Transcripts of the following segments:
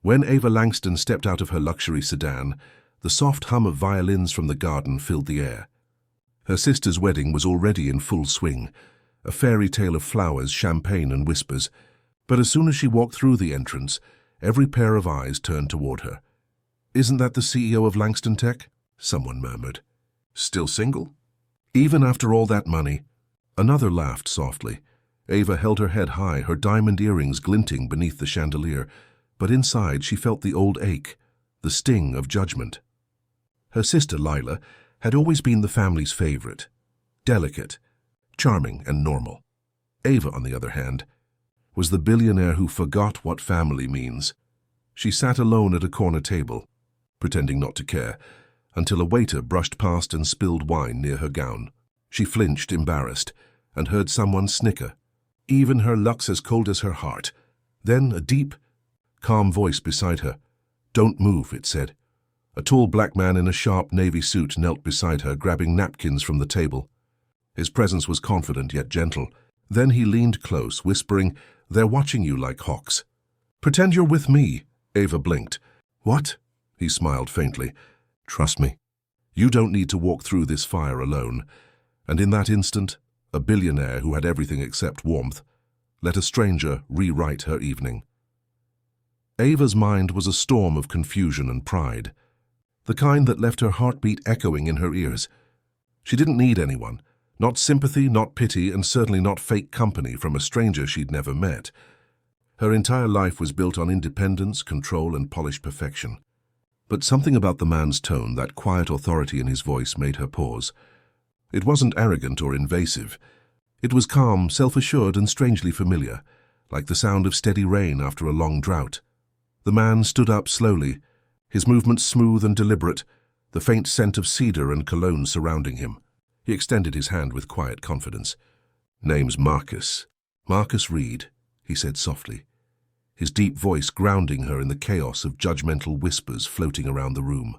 When Ava Langston stepped out of her luxury sedan, the soft hum of violins from the garden filled the air. Her sister's wedding was already in full swing, a fairy tale of flowers, champagne, and whispers. But as soon as she walked through the entrance, every pair of eyes turned toward her. "Isn't that the CEO of Langston Tech?" someone murmured. "Still single?" "Even after all that money?" Another laughed softly. Ava held her head high, her diamond earrings glinting beneath the chandelier, but inside she felt the old ache, the sting of judgment. Her sister Lila had always been the family's favorite, delicate, charming, and normal. Ava, on the other hand, was the billionaire who forgot what family means. She sat alone at a corner table, pretending not to care, until a waiter brushed past and spilled wine near her gown. She flinched, embarrassed, and heard someone snicker. "Even her luck's as cold as her heart." Then a deep, calm voice beside her. "Don't move," it said. A tall black man in a sharp navy suit knelt beside her, grabbing napkins from the table. His presence was confident yet gentle. Then he leaned close, whispering, "They're watching you like hawks." "Pretend you're with me." Ava blinked. "What?" He smiled faintly. "Trust me. You don't need to walk through this fire alone." And in that instant, a billionaire who had everything except warmth let a stranger rewrite her evening. Ava's mind was a storm of confusion and pride, the kind that left her heartbeat echoing in her ears. She didn't need anyone, not sympathy, not pity, and certainly not fake company from a stranger she'd never met. Her entire life was built on independence, control, and polished perfection. But something about the man's tone, that quiet authority in his voice, made her pause. It wasn't arrogant or invasive. It was calm, self-assured, and strangely familiar, like the sound of steady rain after a long drought. The man stood up slowly, his movements smooth and deliberate, the faint scent of cedar and cologne surrounding him. He extended his hand with quiet confidence. "Name's Marcus. Marcus Reed," he said softly, his deep voice grounding her in the chaos of judgmental whispers floating around the room.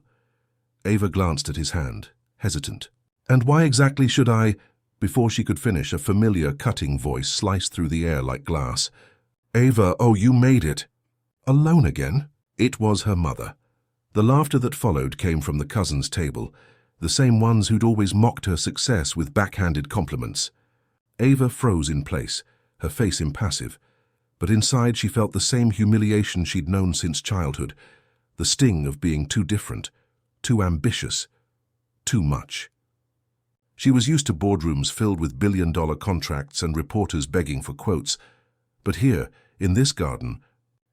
Ava glanced at his hand, hesitant. "And why exactly should I—" Before she could finish, a familiar, cutting voice sliced through the air like glass. "Ava, oh, you made it." "Alone again?" It was her mother. The laughter that followed came from the cousins' table, the same ones who'd always mocked her success with backhanded compliments. Ava froze in place, her face impassive, but inside she felt the same humiliation she'd known since childhood, the sting of being too different, too ambitious, too much. She was used to boardrooms filled with billion-dollar contracts and reporters begging for quotes, but here, in this garden,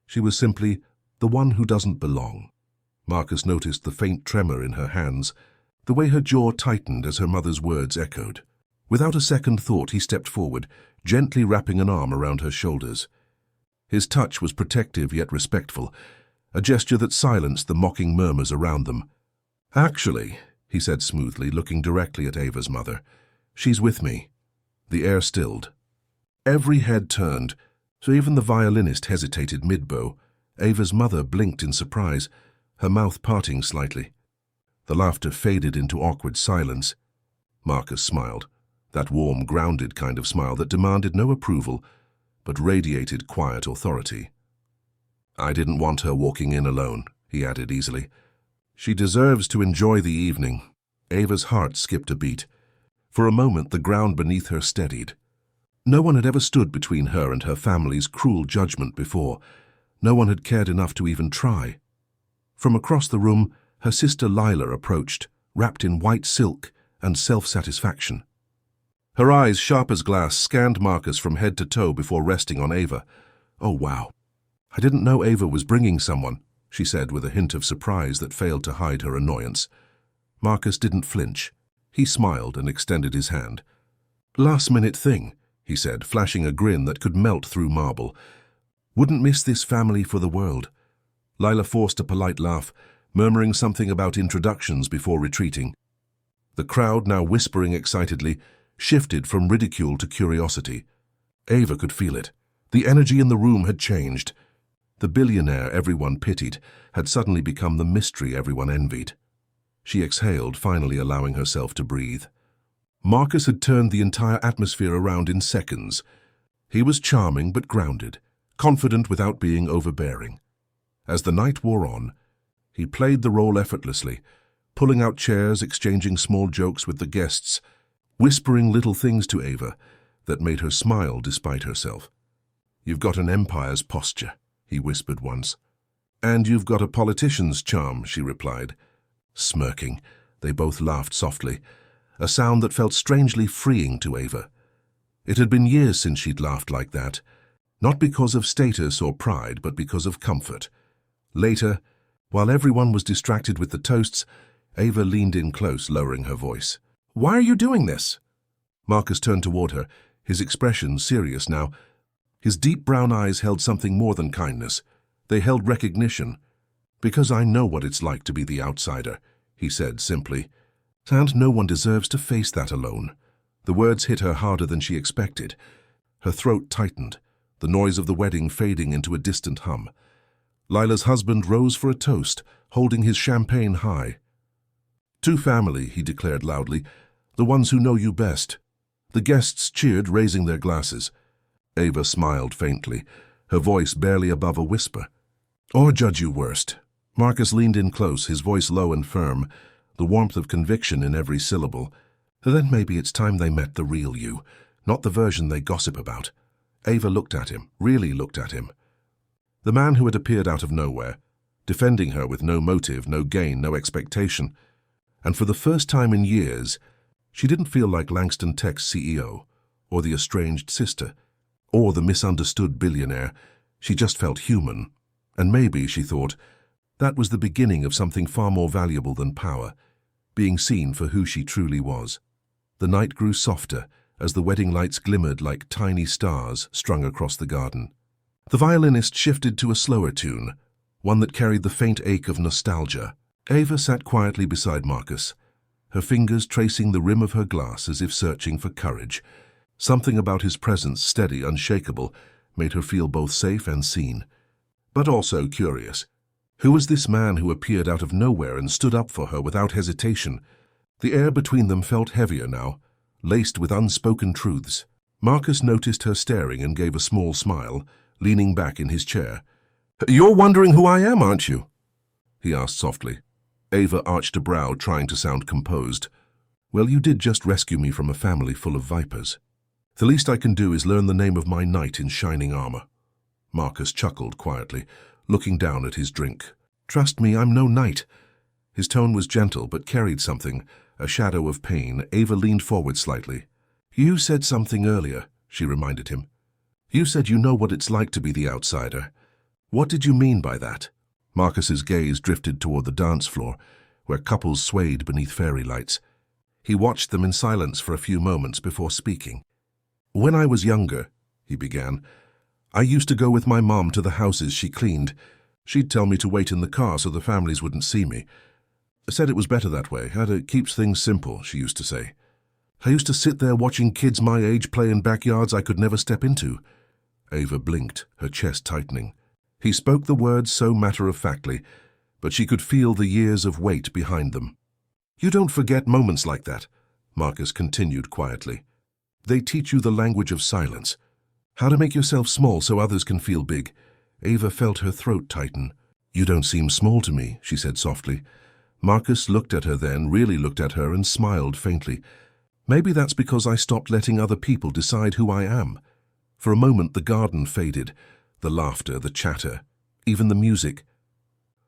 she was simply the one who doesn't belong. Marcus noticed the faint tremor in her hands, the way her jaw tightened as her mother's words echoed. Without a second thought, he stepped forward, gently wrapping an arm around her shoulders. His touch was protective yet respectful, a gesture that silenced the mocking murmurs around them. "Actually," he said smoothly, looking directly at Ava's mother, "she's with me." The air stilled. Every head turned, so even the violinist hesitated mid-bow. Ava's mother blinked in surprise, her mouth parting slightly. The laughter faded into awkward silence. Marcus smiled, that warm, grounded kind of smile that demanded no approval, but radiated quiet authority. "I didn't want her walking in alone," he added easily. "She deserves to enjoy the evening." Ava's heart skipped a beat. For a moment, the ground beneath her steadied. No one had ever stood between her and her family's cruel judgment before. No one had cared enough to even try. From across the room, her sister Lila approached, wrapped in white silk and self-satisfaction. Her eyes, sharp as glass, scanned Marcus from head to toe before resting on Ava. "Oh, wow. I didn't know Ava was bringing someone," she said with a hint of surprise that failed to hide her annoyance. Marcus didn't flinch. He smiled and extended his hand. "Last-minute thing," he said, flashing a grin that could melt through marble. "Wouldn't miss this family for the world." Lila forced a polite laugh, murmuring something about introductions before retreating. The crowd, now whispering excitedly, shifted from ridicule to curiosity. Ava could feel it. The energy in the room had changed. The billionaire everyone pitied had suddenly become the mystery everyone envied. She exhaled, finally allowing herself to breathe. Marcus had turned the entire atmosphere around in seconds. He was charming but grounded, confident without being overbearing. As the night wore on, he played the role effortlessly, pulling out chairs, exchanging small jokes with the guests, whispering little things to Ava that made her smile despite herself. "You've got an empire's posture," he whispered once. "And you've got a politician's charm," she replied. Smirking, they both laughed softly, a sound that felt strangely freeing to Ava. It had been years since she'd laughed like that, not because of status or pride, but because of comfort. Later, while everyone was distracted with the toasts, Ava leaned in close, lowering her voice. "Why are you doing this?" Marcus turned toward her, his expression serious now. His deep brown eyes held something more than kindness. They held recognition. "Because I know what it's like to be the outsider," he said simply. "And no one deserves to face that alone." The words hit her harder than she expected. Her throat tightened, the noise of the wedding fading into a distant hum. Lila's husband rose for a toast, holding his champagne high. "To family," he declared loudly, "the ones who know you best." The guests cheered, raising their glasses. Ava smiled faintly, her voice barely above a whisper. "Or judge you worst." Marcus leaned in close, his voice low and firm, the warmth of conviction in every syllable. "Then maybe it's time they met the real you, not the version they gossip about." Ava looked at him, really looked at him. The man who had appeared out of nowhere, defending her with no motive, no gain, no expectation. And for the first time in years, she didn't feel like Langston Tech's CEO, or the estranged sister, or the misunderstood billionaire. She just felt human. And maybe, she thought, that was the beginning of something far more valuable than power, being seen for who she truly was. The night grew softer as the wedding lights glimmered like tiny stars strung across the garden. The violinist shifted to a slower tune, one that carried the faint ache of nostalgia. Ava sat quietly beside Marcus, her fingers tracing the rim of her glass as if searching for courage. Something about his presence, steady, unshakable, made her feel both safe and seen, but also curious. Who was this man who appeared out of nowhere and stood up for her without hesitation? The air between them felt heavier now, laced with unspoken truths. Marcus noticed her staring and gave a small smile, leaning back in his chair. "You're wondering who I am, aren't you?" he asked softly. Ava arched a brow, trying to sound composed. "Well, you did just rescue me from a family full of vipers. The least I can do is learn the name of my knight in shining armor." Marcus chuckled quietly, looking down at his drink. "Trust me, I'm no knight." His tone was gentle, but carried something, a shadow of pain. Ava leaned forward slightly. "You said something earlier," she reminded him. "You said you know what it's like to be the outsider. What did you mean by that?" Marcus's gaze drifted toward the dance floor, where couples swayed beneath fairy lights. He watched them in silence for a few moments before speaking. "When I was younger," he began, "I used to go with my mom to the houses she cleaned. She'd tell me to wait in the car so the families wouldn't see me. Said it was better that way, how it keeps things simple," she used to say. "I used to sit there watching kids my age play in backyards I could never step into." Ava blinked, her chest tightening. He spoke the words so matter-of-factly, but she could feel the years of weight behind them. "You don't forget moments like that," Marcus continued quietly. "They teach you the language of silence, how to make yourself small so others can feel big." Ava felt her throat tighten. "You don't seem small to me," she said softly. Marcus looked at her then, really looked at her, and smiled faintly. "Maybe that's because I stopped letting other people decide who I am." For a moment the garden faded, the laughter, the chatter, even the music.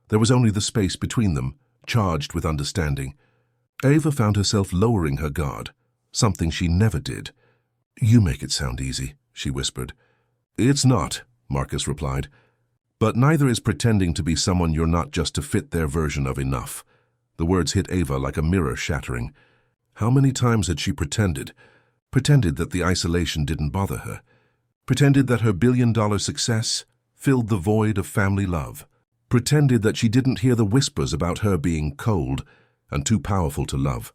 There was only the space between them, charged with understanding. Ava found herself lowering her guard, something she never did. "You make it sound easy," she whispered. "It's not," Marcus replied. "But neither is pretending to be someone you're not just to fit their version of enough." The words hit Ava like a mirror shattering. How many times had she pretended? Pretended that the isolation didn't bother her. Pretended that her billion-dollar success filled the void of family love. Pretended that she didn't hear the whispers about her being cold and too powerful to love.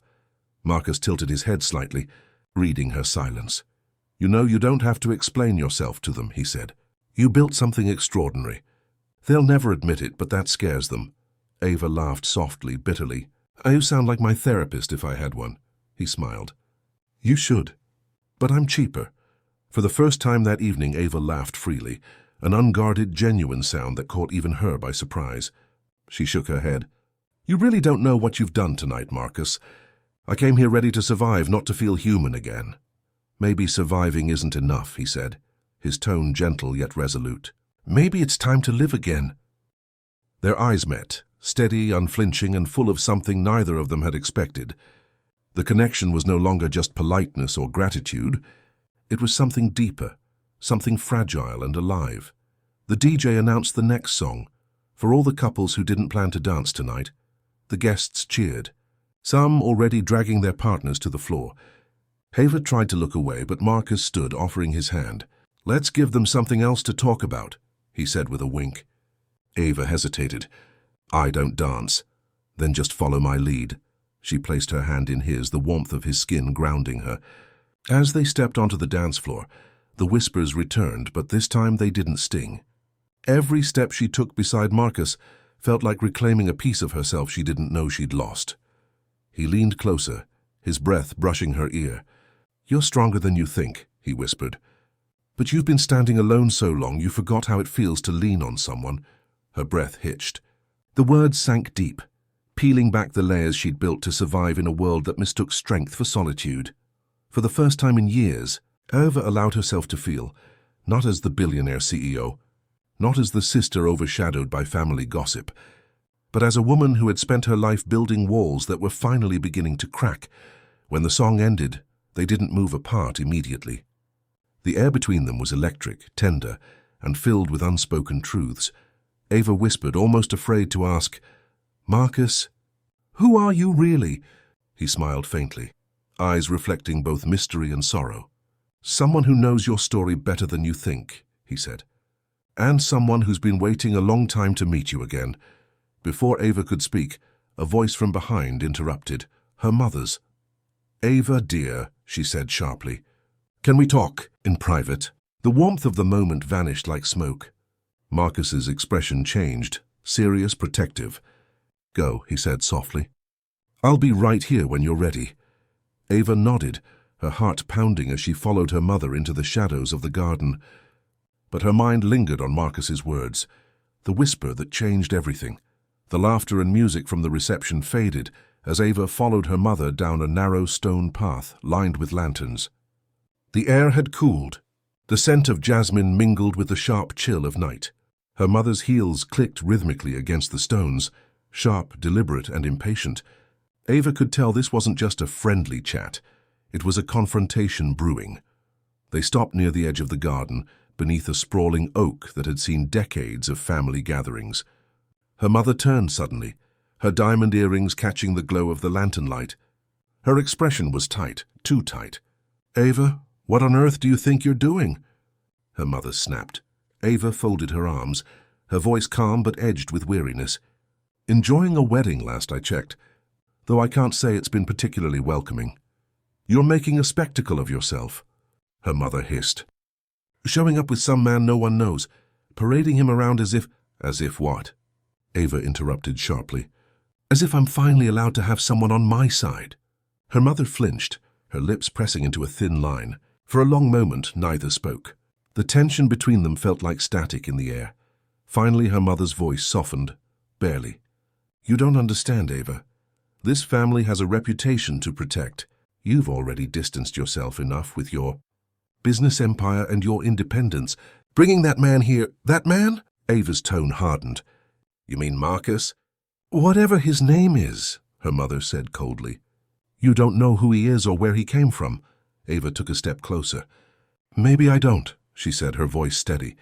Marcus tilted his head slightly, reading her silence. "You know, you don't have to explain yourself to them," he said. "You built something extraordinary. They'll never admit it, but that scares them." Ava laughed softly, bitterly. "You sound like my therapist if I had one." He smiled. "You should. But I'm cheaper." For the first time that evening, Ava laughed freely. an unguarded, genuine sound that caught even her by surprise. She shook her head. "You really don't know what you've done tonight, Marcus. I came here ready to survive, not to feel human again." "Maybe surviving isn't enough," he said, his tone gentle yet resolute. "Maybe it's time to live again." Their eyes met, steady, unflinching, and full of something neither of them had expected. The connection was no longer just politeness or gratitude. It was something deeper, something fragile and alive. The DJ announced the next song. For all the couples who didn't plan to dance tonight, the guests cheered, some already dragging their partners to the floor. Ava tried to look away, but Marcus stood, offering his hand. "Let's give them something else to talk about," he said with a wink. Ava hesitated. "I don't dance." "Then just follow my lead." She placed her hand in his, the warmth of his skin grounding her. As they stepped onto the dance floor, the whispers returned, but this time they didn't sting. Every step she took beside Marcus felt like reclaiming a piece of herself she didn't know she'd lost. He leaned closer, his breath brushing her ear. "You're stronger than you think," he whispered. "But you've been standing alone so long you forgot how it feels to lean on someone." Her breath hitched. The words sank deep, peeling back the layers she'd built to survive in a world that mistook strength for solitude. For the first time in years, Ava allowed herself to feel, not as the billionaire CEO, not as the sister overshadowed by family gossip, but as a woman who had spent her life building walls that were finally beginning to crack. When the song ended, they didn't move apart immediately. The air between them was electric, tender, and filled with unspoken truths. Ava whispered, almost afraid to ask, "Marcus, who are you really?" He smiled faintly, eyes reflecting both mystery and sorrow. "Someone who knows your story better than you think," he said. "And someone who's been waiting a long time to meet you again." Before Ava could speak, a voice from behind interrupted, her mother's. "Ava, dear," she said sharply, "can we talk in private?" The warmth of the moment vanished like smoke. Marcus's expression changed, serious, protective. "Go," he said softly. "I'll be right here when you're ready." Ava nodded, her heart pounding as she followed her mother into the shadows of the garden. But her mind lingered on Marcus's words, the whisper that changed everything. The laughter and music from the reception faded as Ava followed her mother down a narrow stone path lined with lanterns. The air had cooled. The scent of jasmine mingled with the sharp chill of night. Her mother's heels clicked rhythmically against the stones, sharp, deliberate, and impatient. Ava could tell this wasn't just a friendly chat. It was a confrontation brewing. They stopped near the edge of the garden, beneath a sprawling oak that had seen decades of family gatherings. Her mother turned suddenly, her diamond earrings catching the glow of the lantern light. Her expression was tight, too tight. "Ava, what on earth do you think you're doing?" Her mother snapped. Ava folded her arms, her voice calm but edged with weariness. "Enjoying a wedding last I checked, though I can't say it's been particularly welcoming." "You're making a spectacle of yourself," her mother hissed. "Showing up with some man no one knows, parading him around as if—" "As if what?" Ava interrupted sharply. "As if I'm finally allowed to have someone on my side." Her mother flinched, her lips pressing into a thin line. For a long moment, neither spoke. The tension between them felt like static in the air. Finally, her mother's voice softened, barely. "You don't understand, Ava. This family has a reputation to protect. You've already distanced yourself enough with your business empire and your independence. Bringing that man here—" "That man?" Ava's tone hardened. "You mean Marcus?" "Whatever his name is," her mother said coldly. "You don't know who he is or where he came from." Ava took a step closer. "Maybe I don't," she said, her voice steady.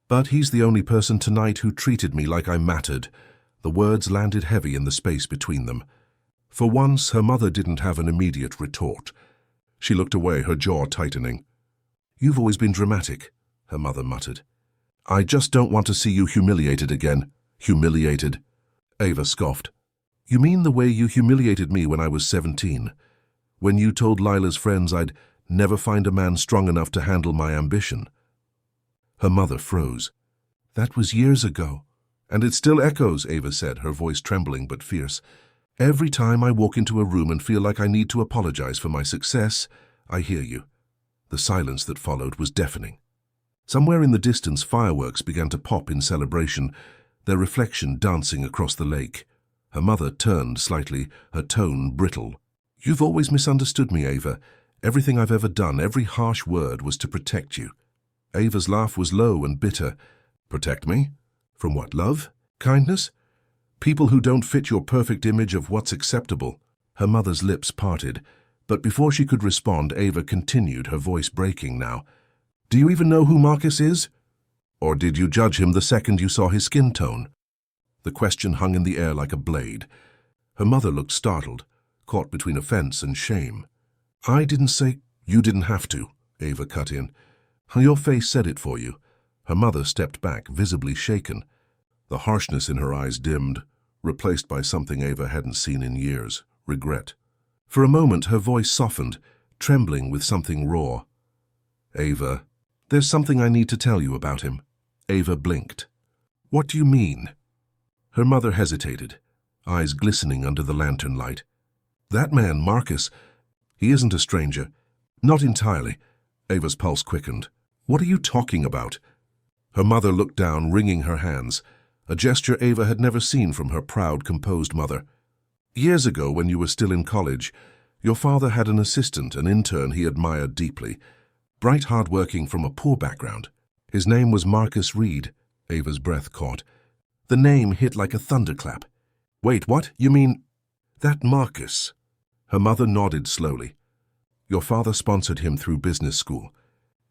"But he's the only person tonight who treated me like I mattered." The words landed heavy in the space between them. For once, her mother didn't have an immediate retort. She looked away, her jaw tightening. "You've always been dramatic," her mother muttered. "I just don't want to see you humiliated again." "Humiliated?" Ava scoffed. "You mean the way you humiliated me when I was 17? When you told Lila's friends I'd never find a man strong enough to handle my ambition?" Her mother froze. "That was years ago." "And it still echoes," Ava said, her voice trembling but fierce. "Every time I walk into a room and feel like I need to apologize for my success, I hear you." The silence that followed was deafening. Somewhere in the distance, fireworks began to pop in celebration, their reflection dancing across the lake. Her mother turned slightly, her tone brittle. "You've always misunderstood me, Ava. Everything I've ever done, every harsh word was to protect you." Ava's laugh was low and bitter. "Protect me? From what, love? Kindness? People who don't fit your perfect image of what's acceptable." Her mother's lips parted, but before she could respond, Ava continued, her voice breaking now. "Do you even know who Marcus is? Or did you judge him the second you saw his skin tone?" The question hung in the air like a blade. Her mother looked startled, caught between offense and shame. "I didn't say—" "You didn't have to," Ava cut in. "Your face said it for you." Her mother stepped back, visibly shaken. The harshness in her eyes dimmed, replaced by something Ava hadn't seen in years: regret. For a moment her voice softened, trembling with something raw. "Ava, there's something I need to tell you about him." Ava blinked. "What do you mean?" Her mother hesitated, eyes glistening under the lantern light. "That man, Marcus, he isn't a stranger." "Not entirely." Ava's pulse quickened. "What are you talking about?" Her mother looked down, wringing her hands, a gesture Ava had never seen from her proud, composed mother. "Years ago, when you were still in college, your father had an assistant, an intern he admired deeply, bright, hard-working, from a poor background. His name was Marcus Reed." Ava's breath caught. The name hit like a thunderclap. "Wait, what? You mean—" "That Marcus." Her mother nodded slowly. "Your father sponsored him through business school.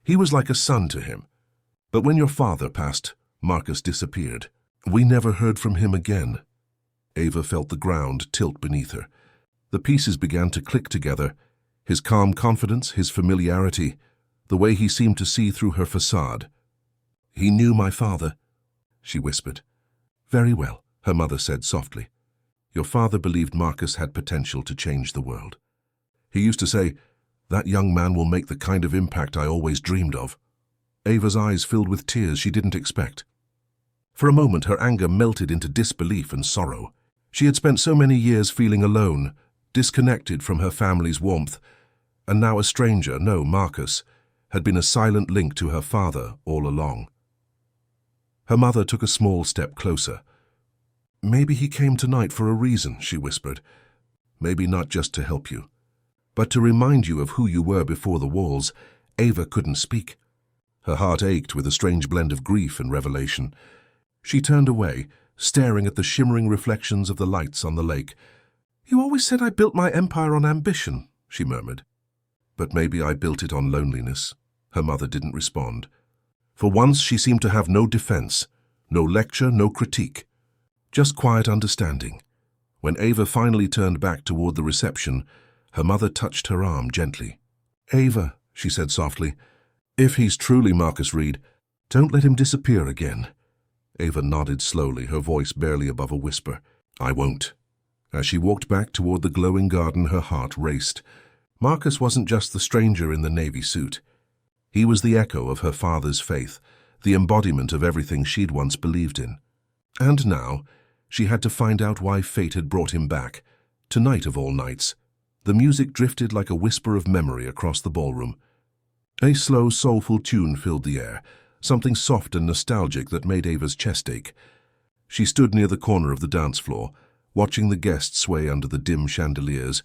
He was like a son to him. But when your father passed, Marcus disappeared. We never heard from him again." Ava felt the ground tilt beneath her. The pieces began to click together. His calm confidence, his familiarity, the way he seemed to see through her facade. "He knew my father," she whispered. "Very well," her mother said softly. "Your father believed Marcus had potential to change the world. He used to say, 'That young man will make the kind of impact I always dreamed of.'" Ava's eyes filled with tears she didn't expect. For a moment her anger melted into disbelief and sorrow. She had spent so many years feeling alone, disconnected from her family's warmth, and now a stranger, no, Marcus, had been a silent link to her father all along. Her mother took a small step closer. "Maybe he came tonight for a reason," she whispered. "Maybe not just to help you, but to remind you of who you were before the walls." Ava couldn't speak. Her heart ached with a strange blend of grief and revelation. She turned away, staring at the shimmering reflections of the lights on the lake. "You always said I built my empire on ambition," she murmured. "But maybe I built it on loneliness." Her mother didn't respond. For once she seemed to have no defense, no lecture, no critique. Just quiet understanding. When Ava finally turned back toward the reception, her mother touched her arm gently. "Ava," she said softly, "if he's truly Marcus Reed, don't let him disappear again." Ava nodded slowly, her voice barely above a whisper. "I won't." As she walked back toward the glowing garden, her heart raced. Marcus wasn't just the stranger in the navy suit. He was the echo of her father's faith, the embodiment of everything she'd once believed in. And now, she had to find out why fate had brought him back, tonight of all nights. The music drifted like a whisper of memory across the ballroom. A slow, soulful tune filled the air, something soft and nostalgic that made Ava's chest ache. She stood near the corner of the dance floor, watching the guests sway under the dim chandeliers,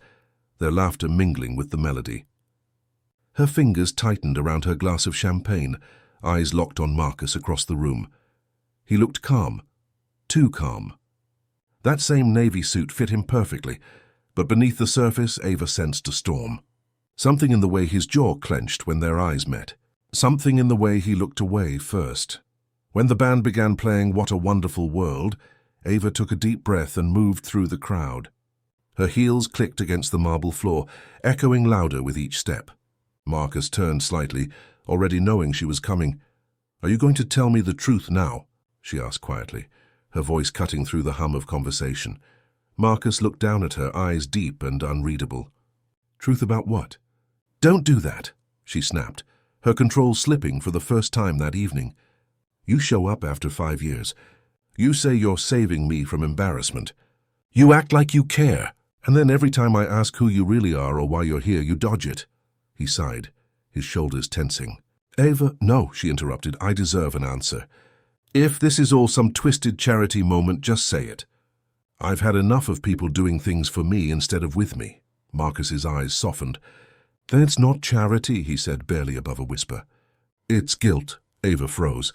their laughter mingling with the melody. Her fingers tightened around her glass of champagne, eyes locked on Marcus across the room. He looked calm, too calm. That same navy suit fit him perfectly, but beneath the surface Ava sensed a storm. Something in the way his jaw clenched when their eyes met. Something in the way he looked away first. When the band began playing What a Wonderful World, Ava took a deep breath and moved through the crowd. Her heels clicked against the marble floor, echoing louder with each step. Marcus turned slightly, already knowing she was coming. "Are you going to tell me the truth now?" she asked quietly, her voice cutting through the hum of conversation. Marcus looked down at her, eyes deep and unreadable. "Truth about what?" "Don't do that," she snapped, her control slipping for the first time that evening. "You show up after 5 years. You say you're saving me from embarrassment. You act like you care, and then every time I ask who you really are or why you're here, you dodge it." He sighed, his shoulders tensing. Ava, no, she interrupted. I deserve an answer. If this is all some twisted charity moment, just say it. I've had enough of people doing things for me instead of with me. Marcus's eyes softened. Then it's not charity, he said, barely above a whisper. It's guilt. Ava froze.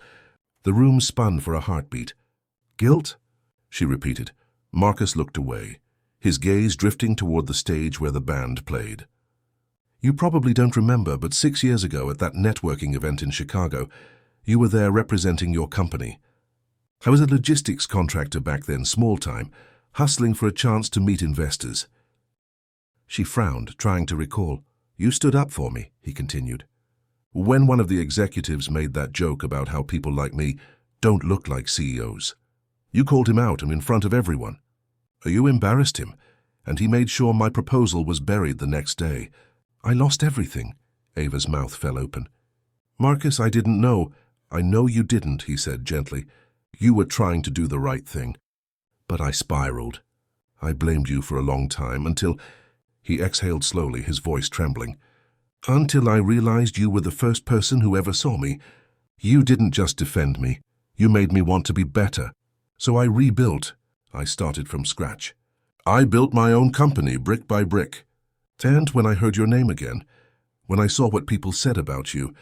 The room spun for a heartbeat. Guilt? She repeated. Marcus looked away, his gaze drifting toward the stage where the band played. You probably don't remember, but 6 years ago at that networking event in Chicago, you were there representing your company. I was a logistics contractor back then, small time, hustling for a chance to meet investors. She frowned, trying to recall. You stood up for me, he continued. When one of the executives made that joke about how people like me don't look like CEOs, you called him out and in front of everyone. You embarrassed him, and he made sure my proposal was buried the next day. I lost everything. Ava's mouth fell open. Marcus, I didn't know. I know you didn't, he said gently. You were trying to do the right thing. But I spiraled. I blamed you for a long time until... He exhaled slowly, his voice trembling. Until I realized you were the first person who ever saw me. You didn't just defend me. You made me want to be better. So I rebuilt. I started from scratch. I built my own company, brick by brick. And when I heard your name again, when I saw what people said about you,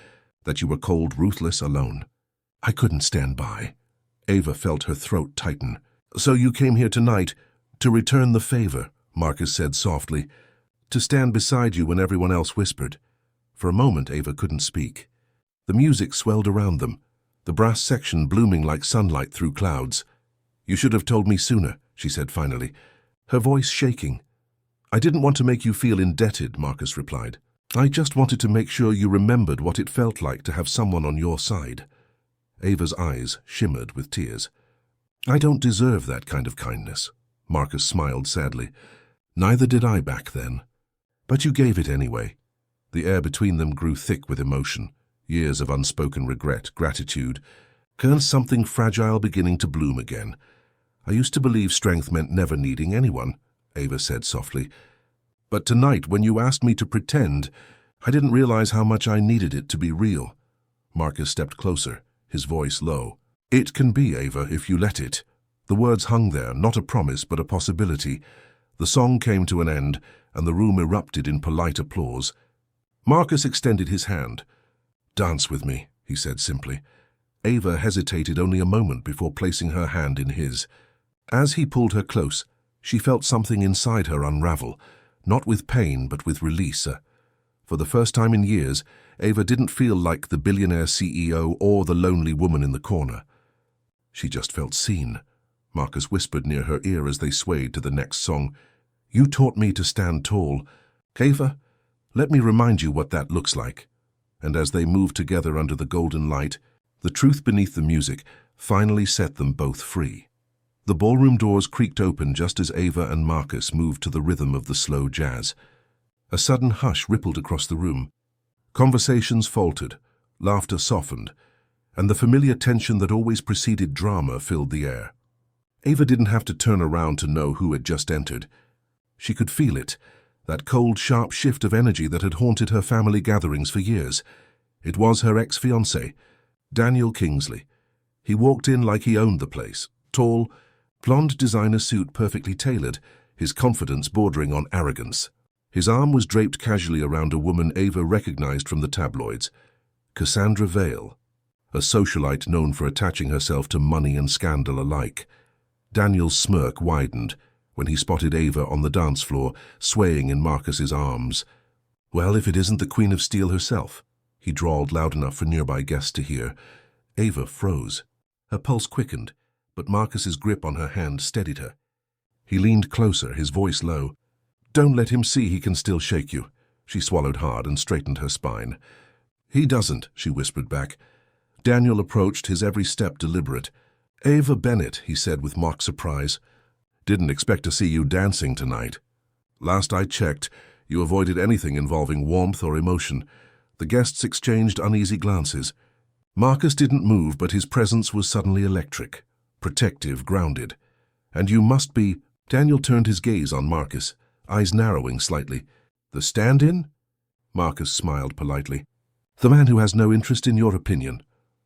that you were cold, ruthless, alone, I couldn't stand by. Ava felt her throat tighten. So you came here tonight to return the favor, Marcus said softly, to stand beside you when everyone else whispered. For a moment, Ava couldn't speak. The music swelled around them, the brass section blooming like sunlight through clouds. You should have told me sooner, she said finally, her voice shaking. I didn't want to make you feel indebted, Marcus replied. I just wanted to make sure you remembered what it felt like to have someone on your side. Ava's eyes shimmered with tears. I don't deserve that kind of kindness. Marcus smiled sadly. Neither did I back then. But you gave it anyway. The air between them grew thick with emotion, years of unspoken regret, gratitude, and something fragile beginning to bloom again. I used to believe strength meant never needing anyone, Ava said softly. But tonight, when you asked me to pretend, I didn't realize how much I needed it to be real. Marcus stepped closer, his voice low. It can be, Ava, if you let it. The words hung there, not a promise, but a possibility. The song came to an end, and the room erupted in polite applause. Marcus extended his hand. Dance with me, he said simply. Ava hesitated only a moment before placing her hand in his. As he pulled her close, she felt something inside her unravel, not with pain but with release. For the first time in years, Ava didn't feel like the billionaire CEO or the lonely woman in the corner. She just felt seen. Marcus whispered near her ear as they swayed to the next song. You taught me to stand tall. Ava, let me remind you what that looks like. And as they moved together under the golden light, the truth beneath the music finally set them both free. The ballroom doors creaked open just as Ava and Marcus moved to the rhythm of the slow jazz. A sudden hush rippled across the room. Conversations faltered, laughter softened, and the familiar tension that always preceded drama filled the air. Ava didn't have to turn around to know who had just entered. She could feel it, that cold, sharp shift of energy that had haunted her family gatherings for years. It was her ex-fiancé, Daniel Kingsley. He walked in like he owned the place, tall, blonde designer suit perfectly tailored, his confidence bordering on arrogance. His arm was draped casually around a woman Ava recognized from the tabloids, Cassandra Vale, a socialite known for attaching herself to money and scandal alike. Daniel's smirk widened when he spotted Ava on the dance floor, swaying in Marcus's arms. Well, if it isn't the Queen of Steel herself, he drawled loud enough for nearby guests to hear. Ava froze. Her pulse quickened, but Marcus's grip on her hand steadied her. He leaned closer, his voice low. Don't let him see he can still shake you. She swallowed hard and straightened her spine. He doesn't, she whispered back. Daniel approached, his every step deliberate. Ava Bennett, he said with mock surprise. Didn't expect to see you dancing tonight. Last I checked, you avoided anything involving warmth or emotion. The guests exchanged uneasy glances. Marcus didn't move, but his presence was suddenly electric, protective, grounded. And you must be... Daniel turned his gaze on Marcus, eyes narrowing slightly. The stand-in? Marcus smiled politely. The man who has no interest in your opinion.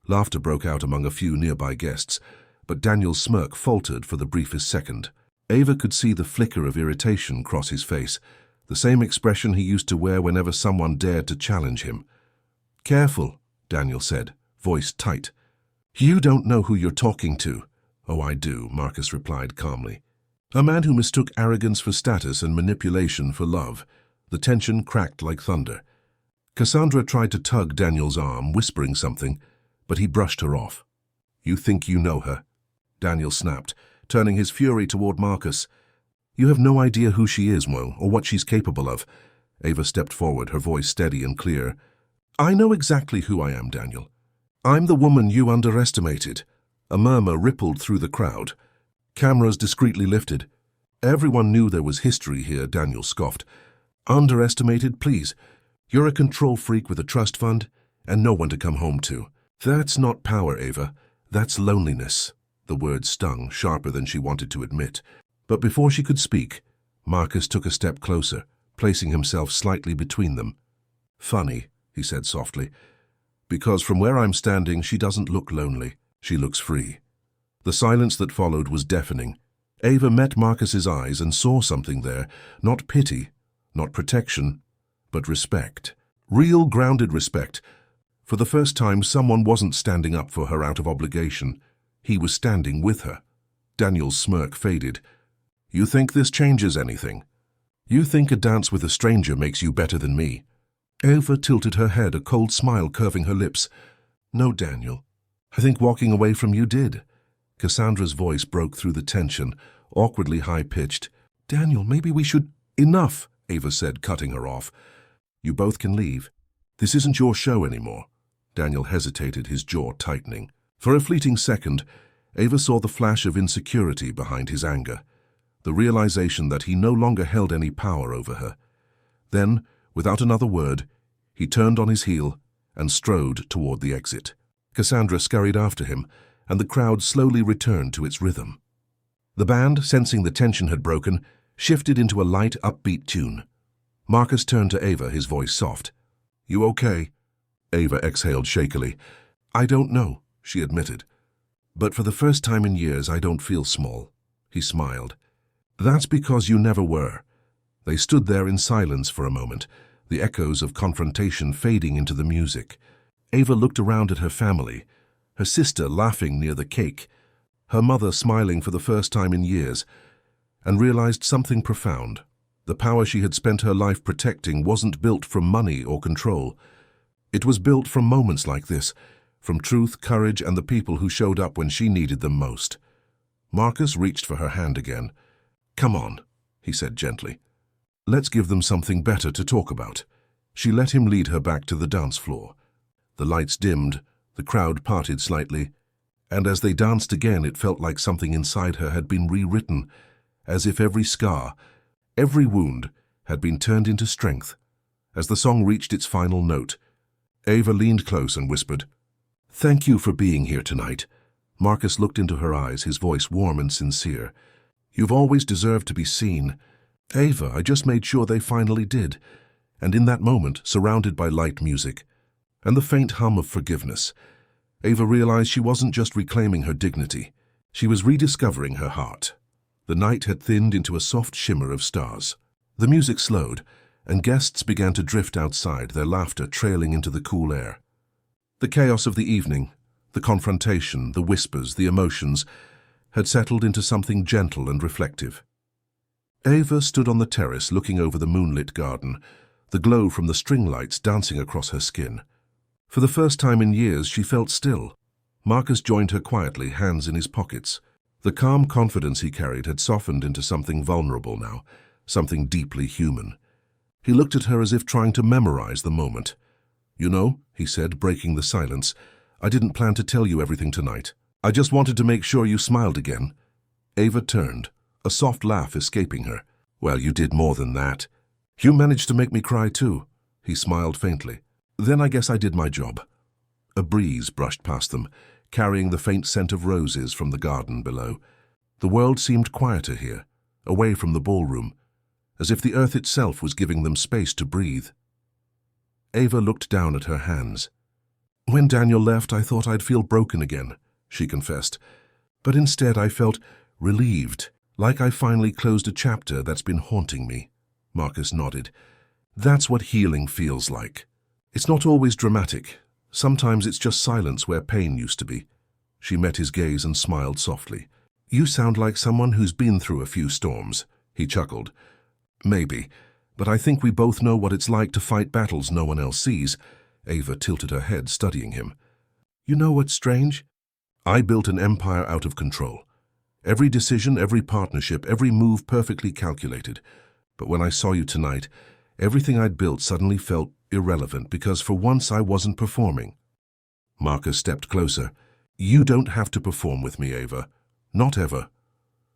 Laughter broke out among a few nearby guests, but Daniel's smirk faltered for the briefest second. Ava could see the flicker of irritation cross his face, the same expression he used to wear whenever someone dared to challenge him. "Careful," Daniel said, voice tight. "You don't know who you're talking to." "Oh, I do," Marcus replied calmly. A man who mistook arrogance for status and manipulation for love. The tension cracked like thunder. Cassandra tried to tug Daniel's arm, whispering something, but he brushed her off. "You think you know her?" Daniel snapped, turning his fury toward Marcus. "You have no idea who she is, Mo, or what she's capable of." Ava stepped forward, her voice steady and clear. "I know exactly who I am, Daniel. I'm the woman you underestimated." A murmur rippled through the crowd. Cameras discreetly lifted. Everyone knew there was history here, Daniel scoffed. "Underestimated, please. You're a control freak with a trust fund and no one to come home to. That's not power, Ava. That's loneliness." The word stung, sharper than she wanted to admit. But before she could speak, Marcus took a step closer, placing himself slightly between them. "Funny," he said softly, "because from where I'm standing, she doesn't look lonely. She looks free." The silence that followed was deafening. Ava met Marcus's eyes and saw something there, not pity, not protection, but respect. Real, grounded respect. For the first time, someone wasn't standing up for her out of obligation. He was standing with her. Daniel's smirk faded. "You think this changes anything? You think a dance with a stranger makes you better than me?" Ava tilted her head, a cold smile curving her lips. "No, Daniel. I think walking away from you did." Cassandra's voice broke through the tension, awkwardly high-pitched. "Daniel, maybe we should—" "Enough," Ava said, cutting her off. "You both can leave. This isn't your show anymore." Daniel hesitated, his jaw tightening. For a fleeting second, Ava saw the flash of insecurity behind his anger, the realization that he no longer held any power over her. Then, without another word, he turned on his heel and strode toward the exit. Cassandra scurried after him, and the crowd slowly returned to its rhythm. The band, sensing the tension had broken, shifted into a light, upbeat tune. Marcus turned to Ava, his voice soft. "You okay?" Ava exhaled shakily. "I don't know," she admitted. "But for the first time in years, I don't feel small." He smiled. "That's because you never were." They stood there in silence for a moment, the echoes of confrontation fading into the music. Ava looked around at her family, her sister laughing near the cake, her mother smiling for the first time in years, and realized something profound. The power she had spent her life protecting wasn't built from money or control. It was built from moments like this, from truth, courage, and the people who showed up when she needed them most. Marcus reached for her hand again. "Come on," he said gently. "Let's give them something better to talk about." She let him lead her back to the dance floor. The lights dimmed, the crowd parted slightly, and as they danced again, it felt like something inside her had been rewritten, as if every scar, every wound, had been turned into strength. As the song reached its final note, Ava leaned close and whispered, "Thank you for being here tonight." Marcus looked into her eyes, his voice warm and sincere. "You've always deserved to be seen. Ava, I just made sure they finally did." And in that moment, surrounded by light music and the faint hum of forgiveness, Ava realized she wasn't just reclaiming her dignity. She was rediscovering her heart. The night had thinned into a soft shimmer of stars. The music slowed, and guests began to drift outside, their laughter trailing into the cool air. The chaos of the evening, the confrontation, the whispers, the emotions, had settled into something gentle and reflective. Ava stood on the terrace looking over the moonlit garden, the glow from the string lights dancing across her skin. For the first time in years, she felt still. Marcus joined her quietly, hands in his pockets. The calm confidence he carried had softened into something vulnerable now, something deeply human. He looked at her as if trying to memorize the moment. "You know," he said, breaking the silence, "I didn't plan to tell you everything tonight. I just wanted to make sure you smiled again." Ava turned, a soft laugh escaping her. "Well, you did more than that. You managed to make me cry too." He smiled faintly. "Then I guess I did my job." A breeze brushed past them, carrying the faint scent of roses from the garden below. The world seemed quieter here, away from the ballroom, as if the earth itself was giving them space to breathe. Ava looked down at her hands. "When Daniel left, I thought I'd feel broken again," she confessed. "But instead I felt relieved, like I finally closed a chapter that's been haunting me." Marcus nodded. "That's what healing feels like. It's not always dramatic. Sometimes it's just silence where pain used to be." She met his gaze and smiled softly. "You sound like someone who's been through a few storms," he chuckled. "Maybe, but I think we both know what it's like to fight battles no one else sees." Ava tilted her head, studying him. "You know what's strange? I built an empire out of control. Every decision, every partnership, every move perfectly calculated. But when I saw you tonight, everything I'd built suddenly felt irrelevant because for once I wasn't performing." Marcus stepped closer. "You don't have to perform with me, Ava. Not ever."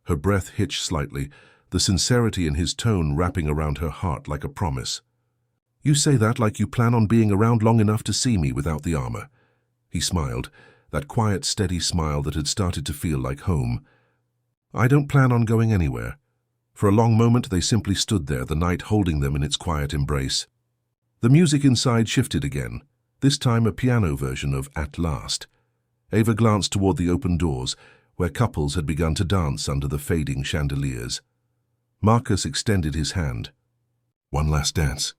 Her breath hitched slightly, the sincerity in his tone wrapping around her heart like a promise. "You say that like you plan on being around long enough to see me without the armor." He smiled, that quiet, steady smile that had started to feel like home. "I don't plan on going anywhere." For a long moment they simply stood there, the night holding them in its quiet embrace. The music inside shifted again, this time a piano version of At Last. Ava glanced toward the open doors, where couples had begun to dance under the fading chandeliers. Marcus extended his hand. "One last dance."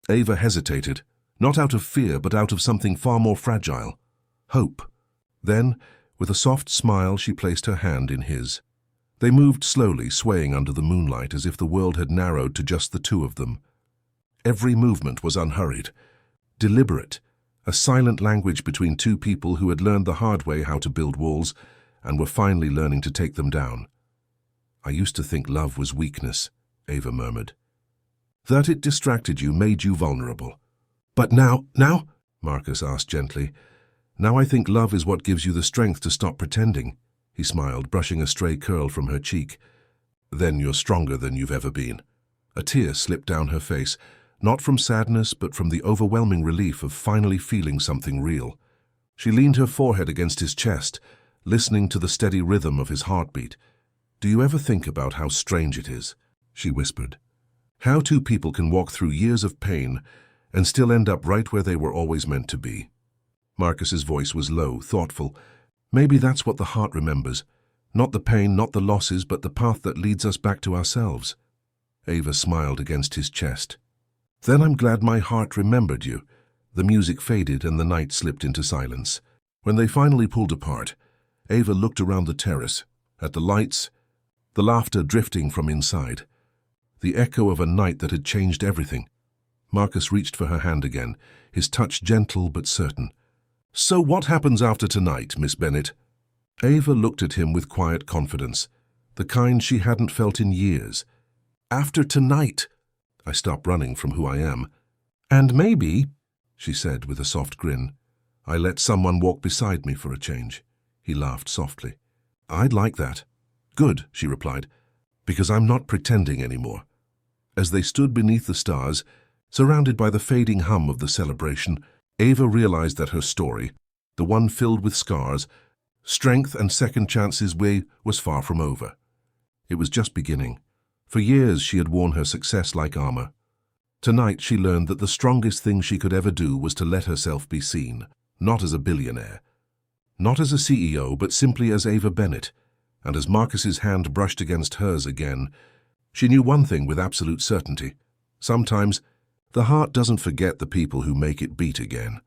Ava hesitated, not out of fear but out of something far more fragile. Hope. Then, with a soft smile, she placed her hand in his. They moved slowly, swaying under the moonlight as if the world had narrowed to just the two of them. Every movement was unhurried, deliberate, a silent language between two people who had learned the hard way how to build walls and were finally learning to take them down. "I used to think love was weakness," Ava murmured. "That it distracted you, made you vulnerable. But now?" Marcus asked gently. "Now I think love is what gives you the strength to stop pretending." He smiled, brushing a stray curl from her cheek. "Then you're stronger than you've ever been." A tear slipped down her face, not from sadness but from the overwhelming relief of finally feeling something real. She leaned her forehead against his chest, listening to the steady rhythm of his heartbeat. "Do you ever think about how strange it is?" she whispered. "How two people can walk through years of pain and still end up right where they were always meant to be." Marcus's voice was low, thoughtful. "Maybe that's what the heart remembers. Not the pain, not the losses, but the path that leads us back to ourselves." Ava smiled against his chest. "Then I'm glad my heart remembered you." The music faded and the night slipped into silence. When they finally pulled apart, Ava looked around the terrace, at the lights, the laughter drifting from inside. The echo of a night that had changed everything. Marcus reached for her hand again, his touch gentle but certain. "So what happens after tonight, Miss Bennett?" Ava looked at him with quiet confidence, the kind she hadn't felt in years. "After tonight, I stop running from who I am. And maybe," she said with a soft grin, "I let someone walk beside me for a change." He laughed softly. "I'd like that." "Good," she replied, "because I'm not pretending anymore." As they stood beneath the stars, surrounded by the fading hum of the celebration, Ava realized that her story, the one filled with scars, strength and second chances, was far from over. It was just beginning. For years she had worn her success like armor. Tonight she learned that the strongest thing she could ever do was to let herself be seen, not as a billionaire, not as a CEO, but simply as Ava Bennett. And as Marcus's hand brushed against hers again, she knew one thing with absolute certainty. Sometimes, the heart doesn't forget the people who make it beat again.